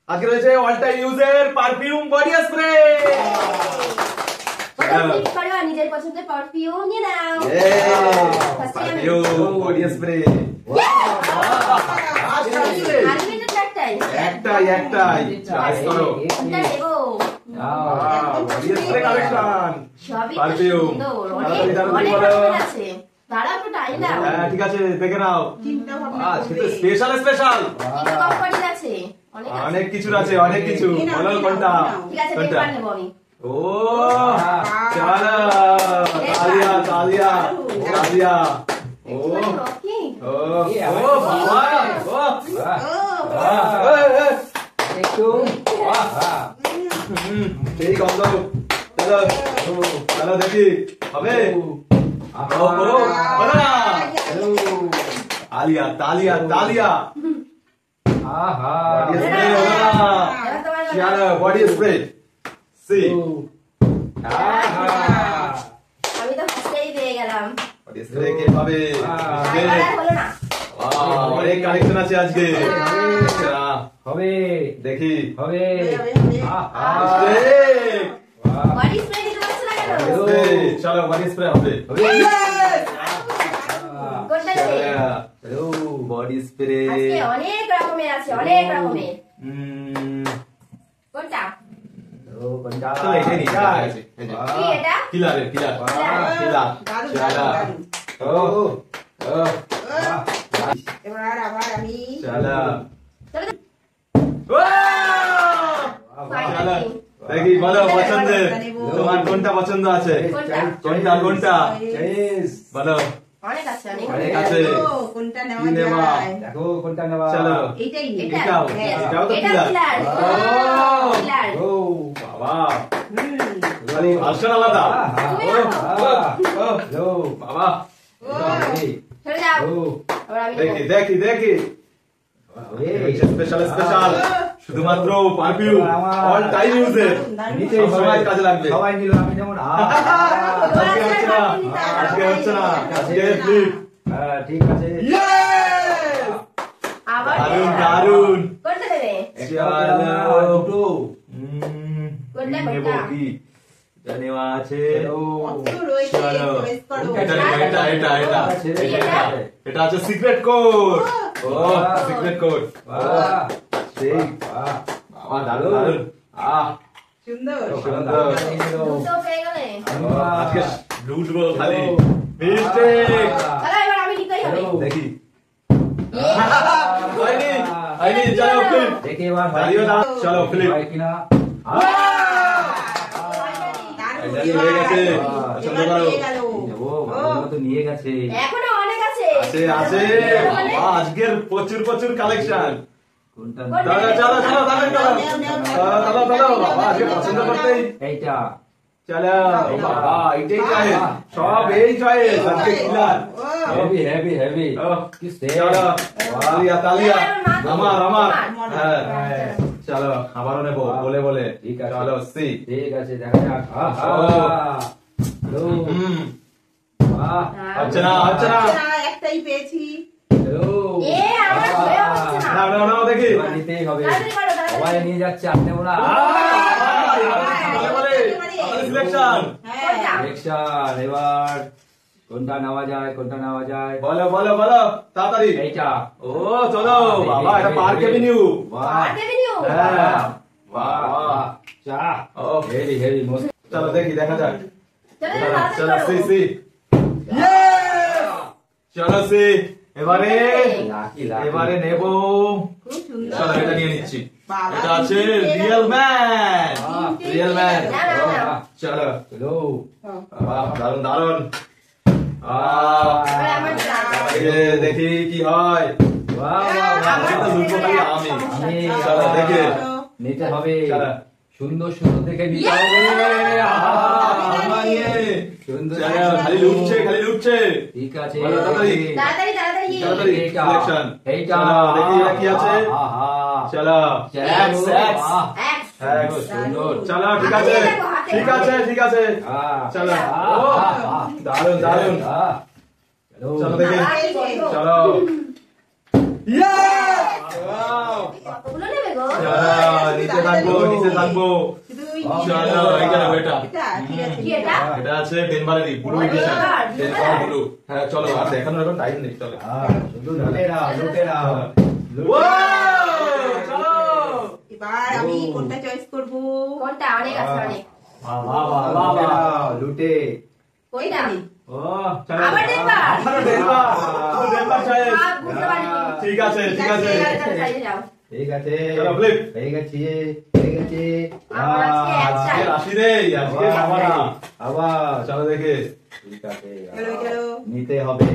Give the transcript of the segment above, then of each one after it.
আজকে রয়েছে all time ইউজের পারফিউম বডি স্প্রে। নিজের পছন্দের পারফিউম নিয়ে নাও। Perfume body spray. একটাই চয়েস করো। বডি স্প্রে কালেকশন পারফিউম হ্যাঁ ঠিক আছে দেখে নাও। আজকে তো স্পেশাল অনেক কিছু আছে, অনেক কিছু। বলো কোনটা কোনটা? ও চলো তালিয়া তালিয়া তালিয়া। ও ও বাবা একটু সেই গন্ধ। চলো চলো দেখি হবে। তালিয়া তালিয়া তালিয়া। বডি স্প্রে চলো বডি স্প্রে সি। আমি তো ফার্স্টেই পেয়ে গেলাম। বডি স্প্রে কে পাবে? অনেক কালেকশন আছে আজকে। হবে দেখি হবে। বডি স্প্রে দিতে পারছ না কেন? চলো বডি স্প্রে হবে। বডি স্প্রে আজকে অনেক রকমের আছে, অনেক রকমের। কোনটা? কোনটা? তো এটাই নি কি এটা? কিলার কিলার কিলার। চলো ও এবার আবার আমি চলো চলো দেখি বলো পছন্দের তোমার কোনটা পছন্দ আছে? কোনটা কোনটা বলো। অনেক আছে অনেক আছে। কোনটা নেওয়া যায়? দেখো কোনটা নেওয়া। চলো এইটাই এটাও এটাও তো কিলার। ও বাবা মানে ভার্সন আলাদা। ও বাবা চলে যাও। দেখি দেখি দেখি স্পেশাল স্পেশাল শুধুমাত্র পারফিউম অল টাইম ইউজের নিচে সবাই কাজে লাগবে। সবাই নিল আমি যেমন আজকে হচ্ছে না আজকে ফ্লিপ। হ্যাঁ ঠিক আছে। আবার দারুন দারুন। কোনটা দেবে? চলো দুটো কোনটা নেব কোনটা? কি নেওয়া আছে? চলো এটা এটা এটা এটা এটা এটা আছে সিক্রেট কোড। ও সিক্রেট কোড। সেই বাবা দারুন দারুন। সুন্দর সুন্দর। তো পেয়ে গেলে। আজকে লুটবো খালি মিস্টেক। চলো এবার আমি নিতেই হবে। দেখি আইনি আইনি চলো ফ্লিপ দেখি এবার দাঁড়িয়ে না। চলো ফ্লিপ কিনা হয়ে গেছে। পছন্দ করো। তো নিয়ে গেছে এখনো অনেক আছে। আছে আছে বাবা আজকের প্রচুর প্রচুর কালেকশন। চলো চলো চলো চলো চলো বাবা আজকে পছন্দ করতেই এইটা। চলো বাবা এইটাই চাই সব এই চাই আজকে কিলার হেভি হেভি হেভি। চলো তালিয়া তালিয়া আমার আমার হ্যাঁ চলো আবারও নেবো বলে বলে। ঠিক আছে চলো সি ঠিক আছে দেখা যাক। আচ্ছা না আচ্ছা না একটাই পেয়েছি। এ আমার হয়ে হচ্ছে না। না না না দেখি নিতেই হবে। সবাই নিয়ে যাচ্ছে আপনি ওরা বলে সিলেকশন সিলেকশন। এবার কোনটা নেওয়া যায় কোনটা নেওয়া যায় বলো বলো বলো তাড়াতাড়ি। এইটা ও চলো বাবা এটা পার্ক এভিনিউ। Park Avenue. হ্যাঁ বাহ চা ও হেভি হেভি মস্ত। চলো দেখি দেখা যাক। চলো সি সি চলো সি এবারে এবারে নেব। চলো এটা নিয়ে নিচ্ছি। এটা আছে রিয়েল ম্যান রিয়েল ম্যান। চলো চলো বাহ দারুন দারুন। দেখি কি হয়। চলো দেখে নিতে হবে। সুন্দর সুন্দর দেখে নিতে হবে। খালি লুটছে খালি লুটছে। ঠিক আছে তাড়াতাড়ি তাড়াতাড়ি তাড়াতাড়ি সিলেকশন এইটা দেখি এটা কি আছে। চলো এক্স এক্স এক্স সুন্দর। চলো ঠিক আছে ঠিক আছে ঠিক আছে। চলো দারুন দারুন। চলো দেখি চলো। কতগুলো নেবে গো? নিচে থাকবো নিচে থাকবো। শুধু চলো এইটা নেবো এটা। এটা ঠিক আছে কি এটা? এটা আছে ডেনমারেরই ব্লু এডিশন। ডেনমার ব্লু। হ্যাঁ চলো আর দেখানোর এখন টাইম নেই চলো। শুধু লুটেরা লুটেরা চলো এবার আমি কোনটা চয়েস করব? কোনটা? অনেক আছে অনেক। লুটে কোনটা? ও চলো আবার ডেনমার। আবারও ডেনমার। শুধু ডেনমার চাই। বুঝতে পারিনি। ঠিক আছে ঠিক আছে। চালিয়ে যাও। ঠিক আছে চলো, flip। হয়ে গেছে হয়ে গেছে আমার আজকে আজকে একটাই। রাশি রে আজকে বাবা না। আবার চলো দেখে। ঠিক আছে চলো চলো নিতে হবে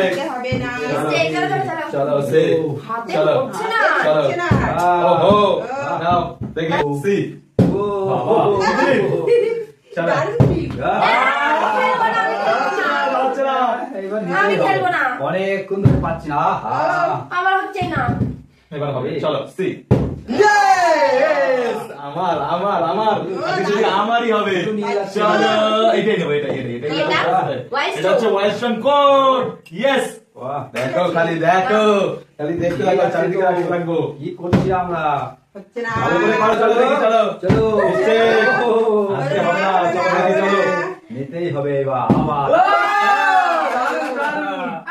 নিতে হবে না Mistake, চলো, চলো, চলো। চলো সে হাতে চলো উঠছে না। চলো হচ্ছে না ওহো নাও দেখি সি বাবা চলো দারুণ ঠিক। খেলবো না, আমি খেলবো না। আমি খেলবো না। অনেকক্ষণ ধরে পাচ্ছি না আমার হচ্ছেই না। এবার হবে চলো সি ইয়েস আমার আমার আমার আজকে যদি আমারই হবে চলো এইটাই নেব এটা এটা? Wild এটা হচ্ছে Stone? Wild stone code yes বাহ দেখো খালি দেখো খালি দেখতে লাগো চারিদিকে রাখতে লাগবো কি করছি আমরা হচ্ছে না ভালো করে পারো চলো দেখি চলো চলো Mistake। আজকে হবে না চলো দেখি চলো নিতেই হবে এবার আবার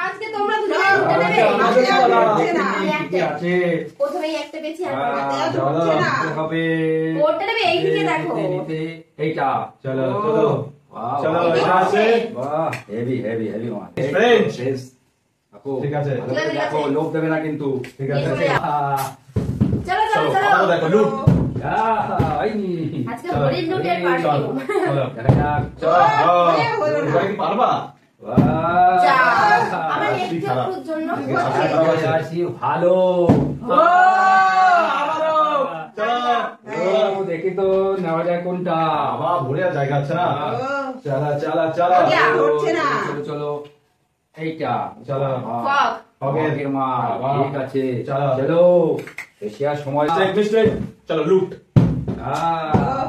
আজকে তোমরা দুজনে উঠে নেবে। হচ্ছে না। আমি একটা। আছে প্রথমেই একটা পেয়েছি আর চলো হচ্ছে না। নিতে হবে কোডটা নেবে এই দিকে দেখো। নিতে এইটা চলো চলো চলো এটা আছে বাহ হেভি হেভি হেভি মাল French। আপু ঠিক আছে। ভালো করে দেখো লোভ দেবে না কিন্তু ঠিক আছে চলে যাও। চলো চলো চলো চলো। আরো দেখো লুট আইনি আজকে হরিণ লুটের চলো পার্টি। চলো দেখা যাক চলো হলো না। এবার কি পারবা যা। বাহ আমার আজকে একটু খারাপ। একটুর জন্য আজকে হচ্ছে। খারাপ। আসি ভালো ও, দেখি তো নেওয়া যায় কোনটা বাবা ভরে আর জায়গা আছে না ও, চলা চলা চলা আগে হচ্ছে না। চলো চলো এইটা চলো ফক। ওকে আগের মা বাহ। ঠিক আছে চলো। চলো বেশি আর সময় চেক মিস্টেক চলো লুট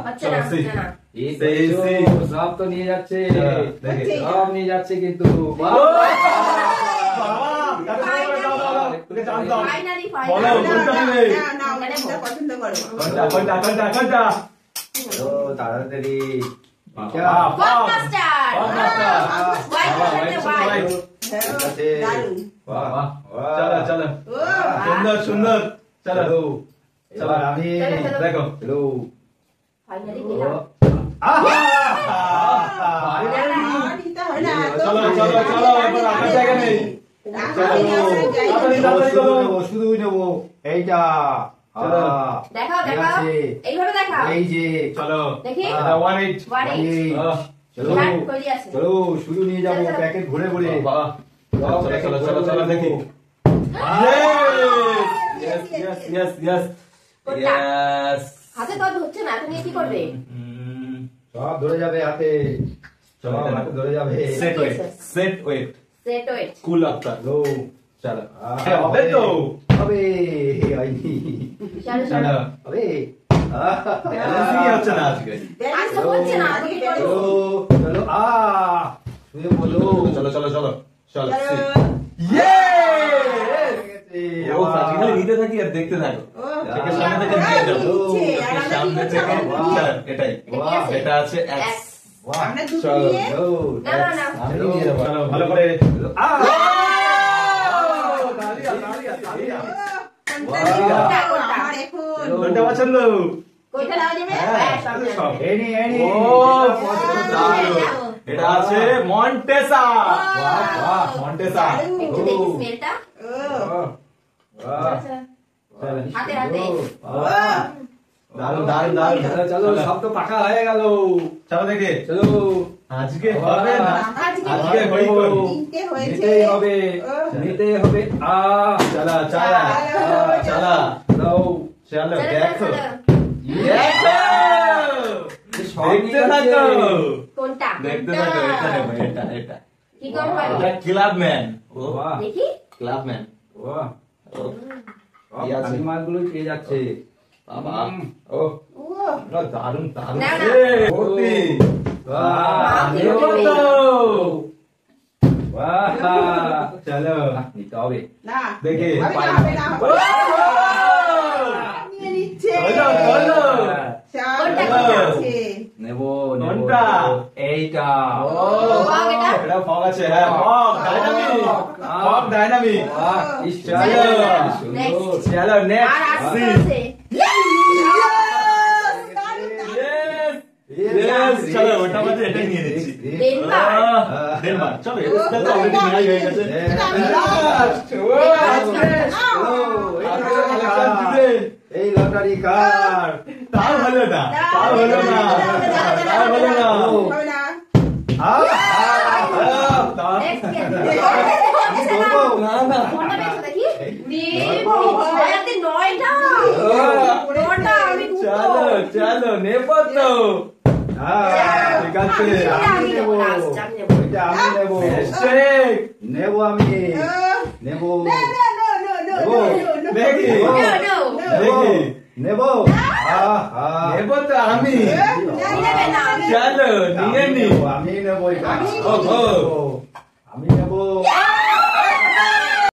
হচ্ছে না চলো, হচ্ছে না। এই সেই, দেখছো, সেই। সব তো নিয়ে যাচ্ছে চলো, দেখি। হচ্ছে। সব নিয়ে যাচ্ছে কিন্তু বাহ। তোকে চান্স দাও ফাইনালি বলো। ফাইনালি। কোনটা না, নেবে? না, না, না, কোনটা পছন্দ করো? কোনটা কোনটা কোনটা কোনটা চলো তাড়াতাড়ি ফক মাস্টার। Fogmaster। হোয়াইট বাবা, সাথে white হোয়াইট। white। হ্যাঁ, আছে। দারুণ। বাবা চলো চলো ও, সুন্দর সুন্দর চলো চলো এবার আমি চলো, চলো। দেখো চলো ফাইনালি গেলাম। নিতে হয় না, চলো চলো চলো এবার রাখার জায়গা নেই শুধু নেবো এইটা চলো। দেখাও ঠিক দেখাও। আছে। এইভাবে দেখাও। এই যে চলো দেখি। এটা 1-8 One-eight। এই, চলো বিরাট কোহলি আছে। চলো শুধু নিয়ে যাবো চলো, চলো। প্যাকেট ঘুরে ঘুরে বাবা চলো চলো চলো চলো দেখি yes yes yes yes কোনটা? yes হাতে তো আর ধরছে না, এখন এ কি করবে? সব ধরে যাবে হাতে চলো, সব এটা হাতে ধরে যাবে set weight set weight set weight. Cool after চলো চলো হবে তো হবে হয়নি চলো চলো চলো। হবে ব্যালেন্সই হচ্ছে না আজকে আজ তো হচ্ছে না, আজকে কি করবো? চলো চলো শুয়ে বলো চলো চলো চলো চলো চলো। ও আজকে খালি নিতে থাকি আর দেখতে থাকো ও, চোখের সামনে থেকে নিয়ে যাও নিচ্ছে, আর চোখের আমরা কি সামনে করছি? থেকে আমরা চলো, এটাই এটা কি আছে? এটা আছে এক্স বাহ আমরা দুটো চলো, নিয়ে চলো না না না। আমি নিয়ে যাবো চলো ভালো করে কোনটা নিবো? আমার এখন কোনটা পছন্দ কোনটা নেওয়া যাবে? হ্যাঁ, সব নেবে। সব। এনি এনি ও দারুণ। এটা আছে মন্টেসা বাহ, মন্টেসা একটু দেখি স্মেলটা। ও, চলো, চলো। হাতে হাতে। দারুণ দারুণ দারুণ চলো চলো সব তো পাকা হয়ে গেল চলো দেখে চলো আজকে হবে না আজকে আজকে হই কই তিনটে হয়েছে। নিতেই হবে ও, নিতে হবে চলা চলা চলা চলো চলো চলো, দেখো চলো। দেখো দেখতে থাকো কোনটা? দেখতে কোনটা? থাকো এটা নেবো এটা এটা কি করবো আমি? এটা ক্লাবম্যান ও বাহ দেখি। ক্লাবম্যান বাহ ও সব কি আছে? মালগুলো পেয়ে যাচ্ছে বাবা ও ও, না, দারুণ দারুণ না, না। সত্যি বাহ নিতে হবে। বাহ চলো নিতে হবে না, দেখি হবে না, হবে না, হবে না। ধরো ধরো কোনটা কোনটা আছে? নেব কোনটা? এইটা ও ফগ এটা? এটা ফগ আছে হ্যাঁ ফগ ডাইনামিক ফগ ডাইনামিক চলো Next. চলো আর নেক্সট আসতে আছে Yes, চলো ওটা মধ্যে এটাই নিয়ে নিচ্ছি ডেনমার্ক ডেনমার্ক চলো এটা তো অলরেডি নেওয়াই হয়ে গেছে এই লটারি কার তাও হলো না তাও হলো না তাও হলো না হবে না। নেক্সট কে না না কোনটা পেয়েছো দেখি নেবো ছয়াতে নয়টা কোনটা আমি চলো চলো নেবো তো ঠিক আছে আমি নেবো লাস্ট আমি নেবো এটা আমি নেব শেখ নেব আমি নেব দেখি নো নো দেখি নেব নেবো তো আমি নেবে না আমি চলো নিয়ে নি আমি নেব এটা ওহো। আমি নেব আ